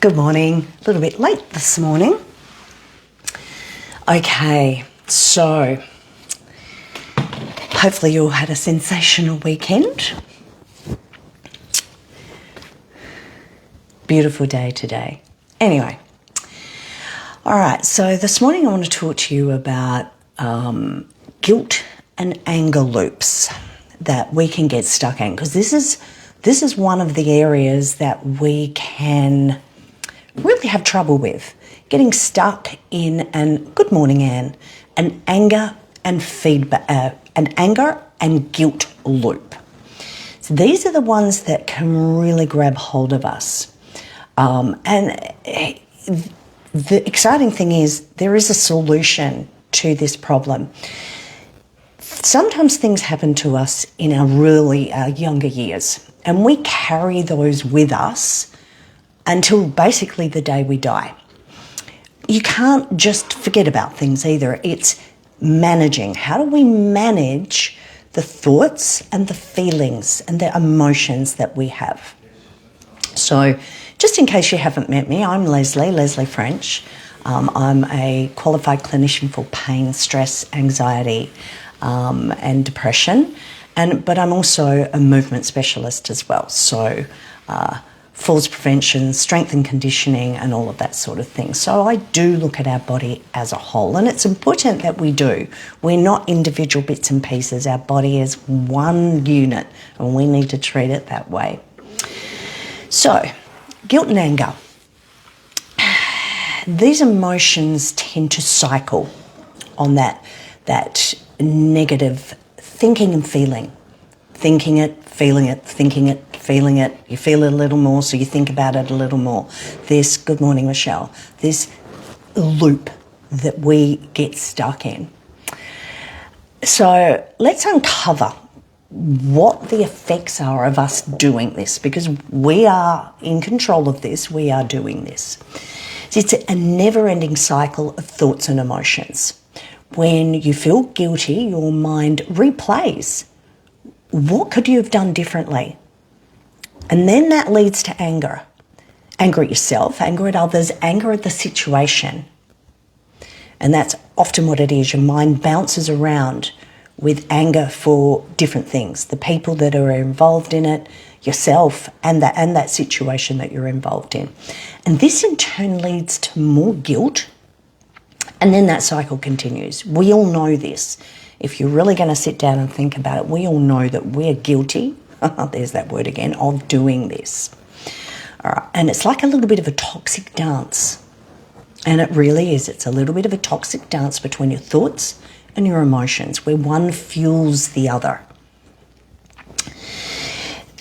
Good morning. A little bit late this morning. Okay, so hopefully you all had a sensational weekend. Beautiful day today. Anyway, all right, so this morning I want to talk to you about guilt and anger loops that we can get stuck in, because this is one of the areas that we can really have trouble with, getting stuck in good morning, Anne, an anger and feedback, an anger and guilt loop. So these are the ones that can really grab hold of us. And the exciting thing is there is a solution to this problem. Sometimes things happen to us in our really younger years, and we carry those with us until basically the day we die. You can't just forget about things either. It's managing. How do we manage the thoughts and the feelings and the emotions that we have? So just in case you haven't met me, I'm Lesley French. I'm a qualified clinician for pain, stress, anxiety, and depression. But I'm also a movement specialist as well. So falls prevention, strength and conditioning, and all of that sort of thing. So I do look at our body as a whole, and it's important that we do. We're not individual bits and pieces. Our body is one unit, and we need to treat it that way. So, guilt and anger. These emotions tend to cycle on that negative thinking and feeling. Thinking it, feeling it, thinking it, feeling it. You feel it a little more, so you think about it a little more. This, good morning, Michelle, this loop that we get stuck in. So let's uncover what the effects are of us doing this, because we are in control of this. We are doing this. It's a never-ending cycle of thoughts and emotions. When you feel guilty, your mind replays. What could you have done differently? And then that leads to anger. Anger at yourself, anger at others, anger at the situation. And that's often what it is. Your mind bounces around with anger for different things. The people that are involved in it, yourself, and that situation that you're involved in. And this in turn leads to more guilt. And then that cycle continues. We all know this. If you're really going to sit down and think about it, we all know that we're guilty, there's that word again, of doing this. All right. And it's like a little bit of a toxic dance. And it really is. It's a little bit of a toxic dance between your thoughts and your emotions, where one fuels the other.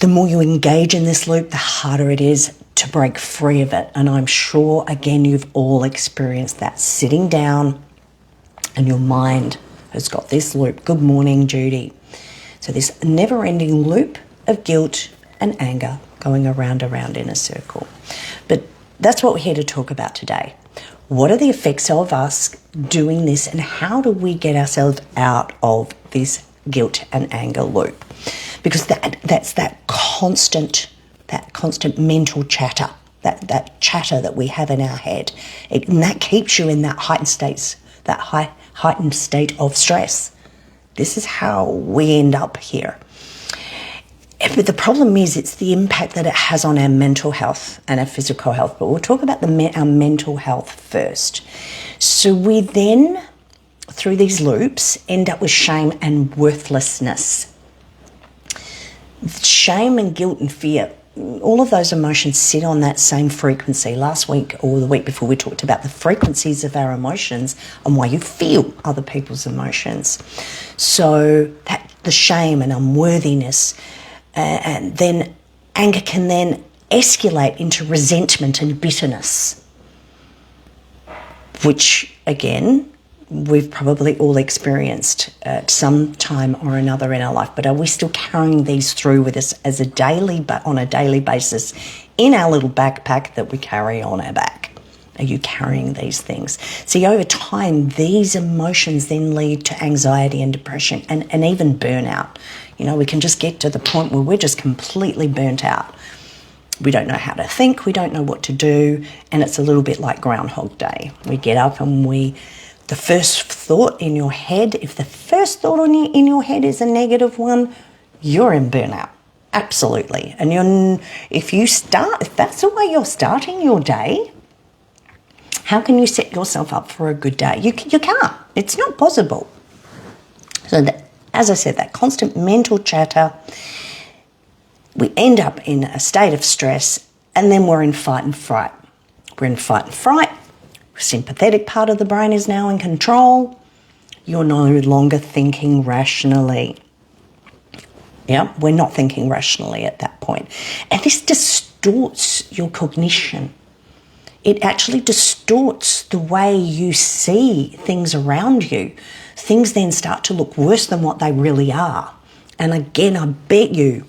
The more you engage in this loop, the harder it is to break free of it. And I'm sure, again, you've all experienced that. Sitting down and your mind has got this loop. Good morning, Judy. So this never-ending loop of guilt and anger going around in a circle. But that's what we're here to talk about today. What are the effects of us doing this, and how do we get ourselves out of this guilt and anger loop? Because that's that constant mental chatter, that chatter that we have in our head. And that keeps you in that heightened state of stress. This is how we end up here. But the problem is, it's the impact that it has on our mental health and our physical health. But we'll talk about our mental health first. So we then, through these loops, end up with shame and worthlessness. Shame and guilt and fear, all of those emotions sit on that same frequency. Last week or the week before, we talked about the frequencies of our emotions and why you feel other people's emotions. So that the shame and unworthiness, and then anger can then escalate into resentment and bitterness, which again we've probably all experienced at some time or another in our life. But are we still carrying these through with us on a daily basis in our little backpack that we carry on our back? Are you carrying these things? See, over time, these emotions then lead to anxiety and depression and even burnout. You know, we can just get to the point where we're just completely burnt out. We don't know how to think, we don't know what to do, and it's a little bit like Groundhog Day. We get up and the first thought in your head, if the first thought in your head is a negative one, you're in burnout. Absolutely. And if that's the way you're starting your day, how can you set yourself up for a good day? You can't. It's not possible. So as I said, that constant mental chatter, we end up in a state of stress, and then we're in fight and fright. We're in fight and fright. The sympathetic part of the brain is now in control. You're no longer thinking rationally. Yeah, we're not thinking rationally at that point. And this distorts your cognition. It actually distorts the way you see things around you. Things then start to look worse than what they really are. And again, I bet you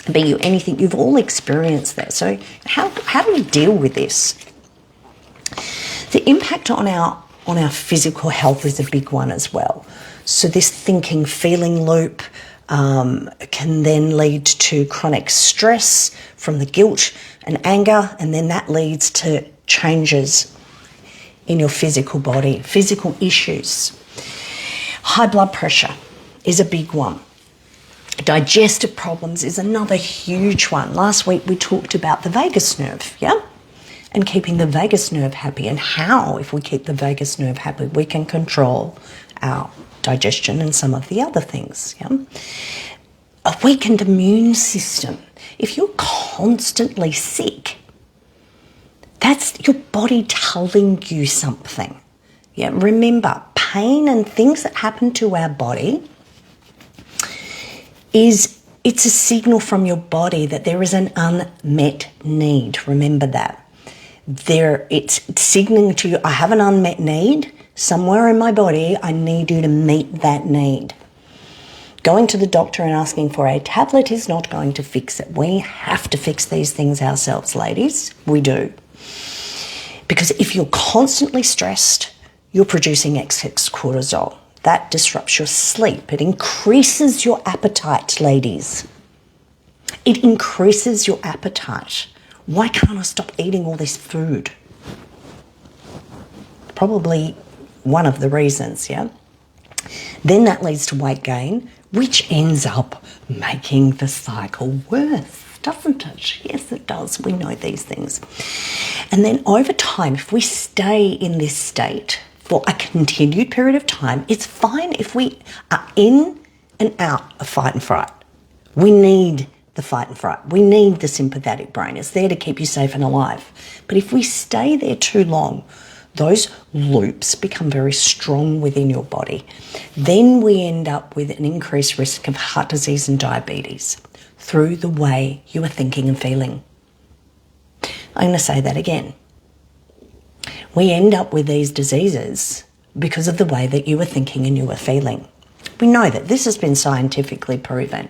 anything, you've all experienced that. So how do we deal with this? The impact on our physical health is a big one as well. So this thinking, feeling loop can then lead to chronic stress from the guilt and anger, and then that leads to changes in your physical body, physical issues. High blood pressure is a big one. Digestive problems is another huge one. Last week we talked about the vagus nerve, yeah? And keeping the vagus nerve happy, and how, if we keep the vagus nerve happy, we can control our digestion and some of the other things, yeah? A weakened immune system. If you're constantly sick, that's your body telling you something. Yeah, remember, pain and things that happen to our body it's a signal from your body that there is an unmet need. Remember that. It's signaling to you, I have an unmet need somewhere in my body. I need you to meet that need. Going to the doctor and asking for a tablet is not going to fix it. We have to fix these things ourselves, ladies. We do. Because if you're constantly stressed, you're producing excess cortisol. That disrupts your sleep. It increases your appetite, ladies. It increases your appetite. Why can't I stop eating all this food? Probably one of the reasons, yeah? Then that leads to weight gain, which ends up making the cycle worse, doesn't it? Yes, it does. We know these things. And then over time, if we stay in this state for a continued period of time, it's fine if we are in and out of fight and fright. We need the fight and fright. We need the sympathetic brain. It's there to keep you safe and alive. But if we stay there too long, those loops become very strong within your body. Then we end up with an increased risk of heart disease and diabetes through the way you are thinking and feeling. I'm going to say that again. We end up with these diseases because of the way that you were thinking and you were feeling. We know that this has been scientifically proven.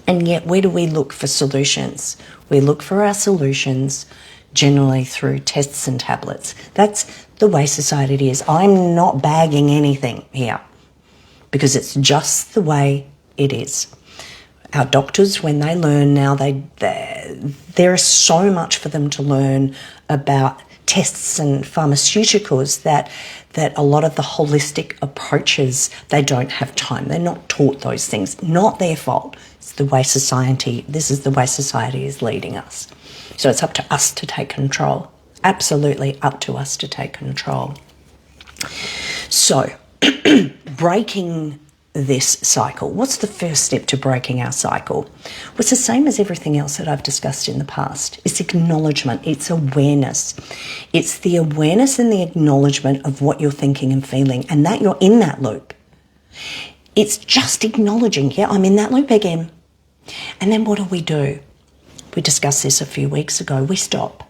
And yet, where do we look for solutions? We look for our solutions generally through tests and tablets. That's the way society is. I'm not bagging anything here because it's just the way it is. Our doctors, when they learn now, there is so much for them to learn about tests and pharmaceuticals that a lot of the holistic approaches, they don't have time. They're not taught those things. Not their fault. It's the way this is the way society is leading us. So it's up to us to take control. Absolutely up to us to take control. So breaking this cycle. What's the first step to breaking our cycle? Well, it's the same as everything else that I've discussed in the past. It's acknowledgement. It's awareness. It's the awareness and the acknowledgement of what you're thinking and feeling, and that you're in that loop. It's just acknowledging, yeah, I'm in that loop again. And then what do? We discussed this a few weeks ago. We stop.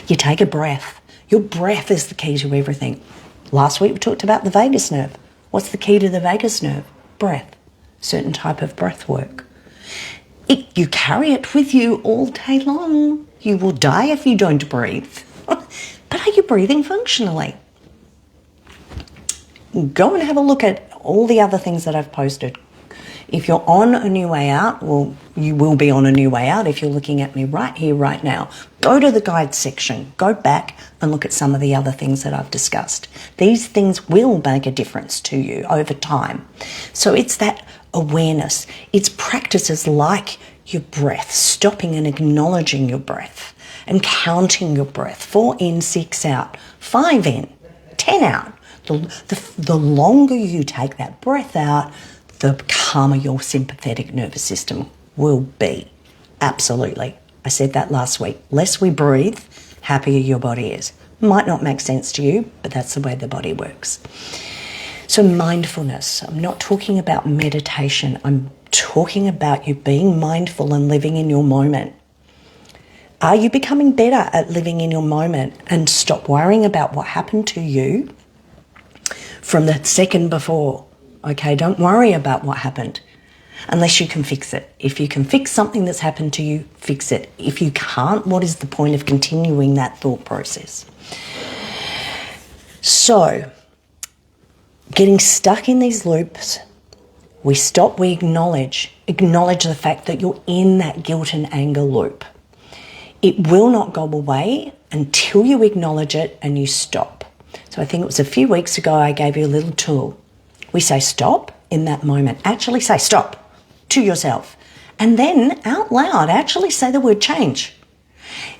You take a breath. Your breath is the key to everything. Last week we talked about the vagus nerve. What's the key to the vagus nerve? Breath. Certain type of breath work. You carry it with you all day long. You will die if you don't breathe. But are you breathing functionally? Go and have a look at all the other things that I've posted. If you're on a new way out, well, you will be on a new way out if you're looking at me right here, right now. Go to the guide section, go back and look at some of the other things that I've discussed. These things will make a difference to you over time. So it's that awareness. It's practices like your breath, stopping and acknowledging your breath and counting your breath. 4 in, 6 out, 5 in, 10 out. The longer you take that breath out, the calmer your sympathetic nervous system will be. Absolutely. I said that last week. Less we breathe, happier your body is. Might not make sense to you, but that's the way the body works. So mindfulness, I'm not talking about meditation. I'm talking about you being mindful and living in your moment. Are you becoming better at living in your moment and stop worrying about what happened to you from the second before? Okay, don't worry about what happened unless you can fix it. If you can fix something that's happened to you, fix it. If you can't, what is the point of continuing that thought process? So, getting stuck in these loops, we stop, we acknowledge the fact that you're in that guilt and anger loop. It will not go away until you acknowledge it and you stop. So I think it was a few weeks ago I gave you a little tool. We say stop in that moment. Actually say stop to yourself. And then out loud, actually say the word change.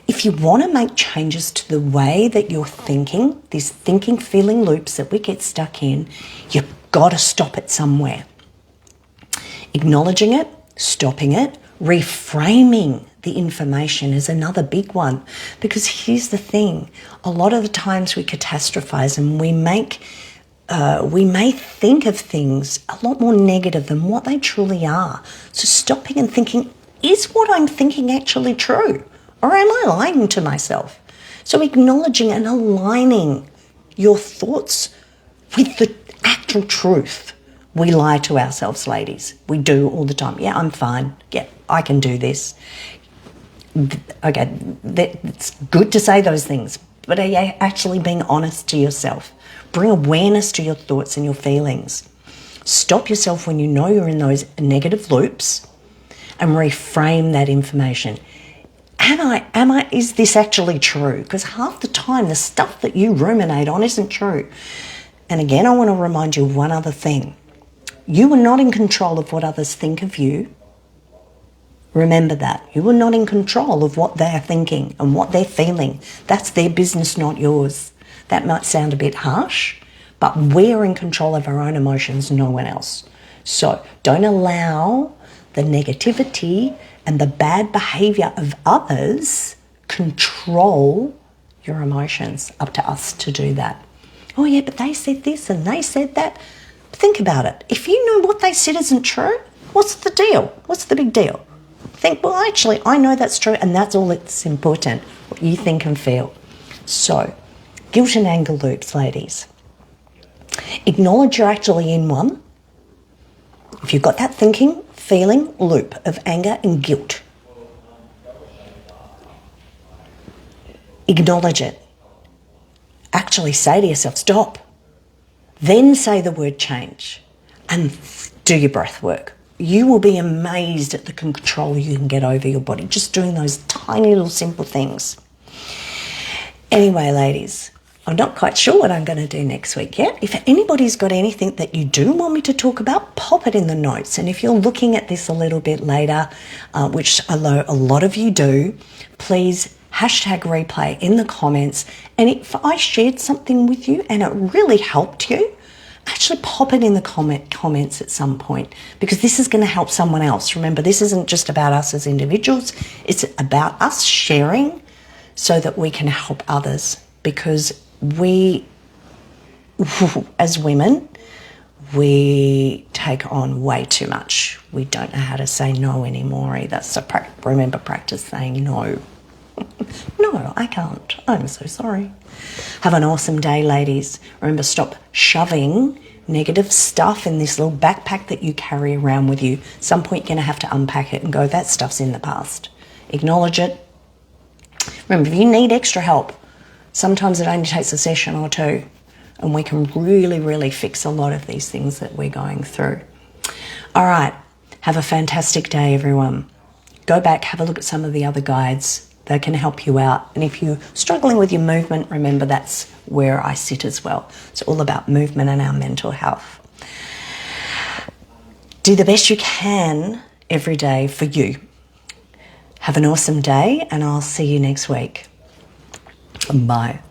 If you want to make changes to the way that you're thinking, these thinking, feeling loops that we get stuck in, you've got to stop it somewhere. Acknowledging it, stopping it, reframing the information is another big one. Because here's the thing, a lot of the times we catastrophize and we may think of things a lot more negative than what they truly are. So stopping and thinking, is what I'm thinking actually true? Or am I lying to myself? So acknowledging and aligning your thoughts with the actual truth. We lie to ourselves, ladies. We do all the time. Yeah, I'm fine. Yeah, I can do this. Okay, it's good to say those things, but are you actually being honest to yourself? Bring awareness to your thoughts and your feelings. Stop yourself when you know you're in those negative loops and reframe that information. Is this actually true? Because half the time the stuff that you ruminate on isn't true. And again, I want to remind you of one other thing. You are not in control of what others think of you. Remember that. You are not in control of what they're thinking and what they're feeling. That's their business, not yours. That might sound a bit harsh, but we're in control of our own emotions, no one else. So don't allow the negativity and the bad behaviour of others control your emotions. Up to us to do that. Oh yeah, but they said this and they said that. Think about it. If you know what they said isn't true, what's the deal? What's the big deal? Think, well, actually, I know that's true and that's all that's important, what you think and feel. So, guilt and anger loops, ladies. Acknowledge you're actually in one. If you've got that thinking, feeling loop of anger and guilt, acknowledge it. Actually say to yourself, stop. Then say the word change and do your breath work. You will be amazed at the control you can get over your body just doing those tiny little simple things. Anyway, ladies, I'm not quite sure what I'm going to do next week yet. If anybody's got anything that you do want me to talk about, pop it in the notes. And if you're looking at this a little bit later, which I know a lot of you do, please #replay in the comments. And if I shared something with you and it really helped you, actually pop it in the comments at some point, because this is going to help someone else. Remember, this isn't just about us as individuals. It's about us sharing so that we can help others, because we, as women, we take on way too much. We don't know how to say no anymore either. So remember, practice saying no. No, I can't. I'm so sorry. Have an awesome day, ladies. Remember, stop shoving negative stuff in this little backpack that you carry around with you. At some point, you're going to have to unpack it and go, that stuff's in the past. Acknowledge it. Remember, if you need extra help, sometimes it only takes a session or two, and we can really, really fix a lot of these things that we're going through. All right. Have a fantastic day, everyone. Go back, have a look at some of the other guides. They can help you out. And if you're struggling with your movement, remember that's where I sit as well. It's all about movement and our mental health. Do the best you can every day for you. Have an awesome day, and I'll see you next week. Bye.